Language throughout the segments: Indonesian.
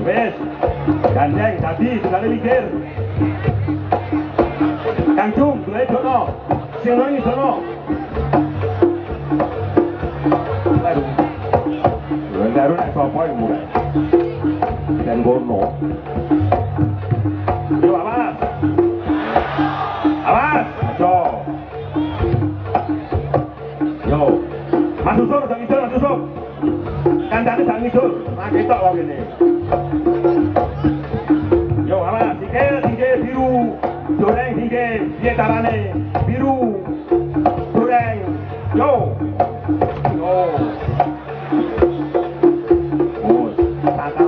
wes gandeng tadi segala mikir Kang Jung dua dono sing nang dono baru nak sapa yang mulai dan gono yo awas awas ajo yo masuk sur sang idul masuk sur kancane sang idul nah ketok kok ngene yo awas sikil biru goreng sikil piye carane biru goreng yo yo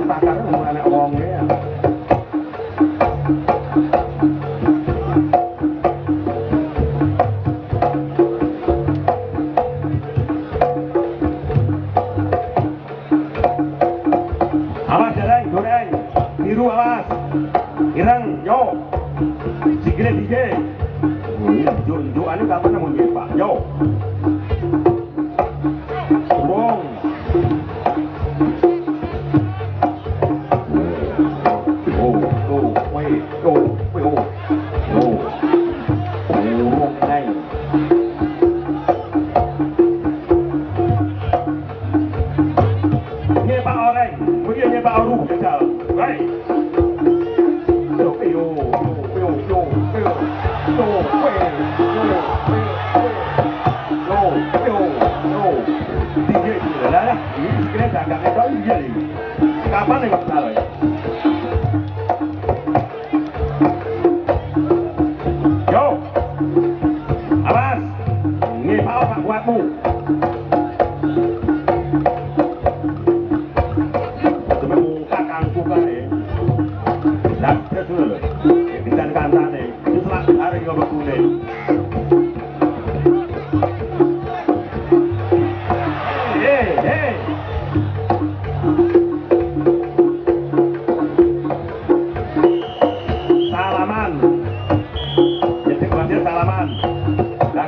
pakar anak wong ya. Awas jalan goreng biru awas ireng yo sikile dije jo anu kapan mau Pak yo bong kapan nih kalau ya yo awas ini mau tak buatmu coba muka kangku kan ya dan betul loh bisa kantan nih itu selama hari juga berkulit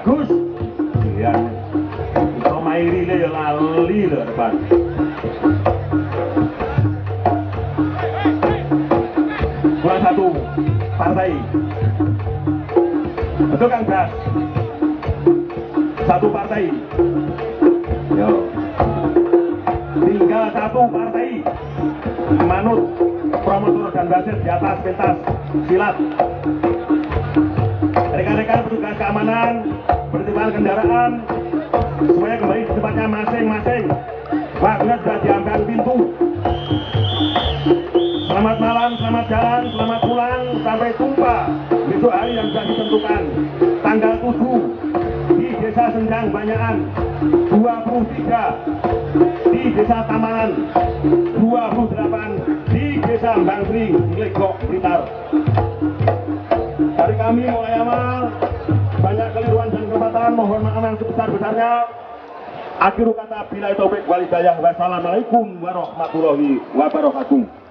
bagus ya untuk mairi le lali le depan kurang satu partai betul Kang Bras satu partai yo tinggal satu partai manut promotor dan basis di atas pentas silat rekan-rekan petugas keamanan pertimbangan kendaraan semuanya kembali di tempatnya masing-masing. Waktunya sudah diambil pintu. Selamat malam, selamat jalan, selamat pulang sampai jumpa besok hari yang sudah ditentukan tanggal 7 di Desa Senjang Banyakan, 23 di Desa Tamanan, 28 di Desa Mbangri, Legok, Blitar. Dari kami mulai amal, banyak keliruan dan kesempatan, mohon maaf yang sebesar-besarnya. Akhiru kata bila taufik wal hidayah. Wassalamualaikum warahmatullahi wabarakatuh.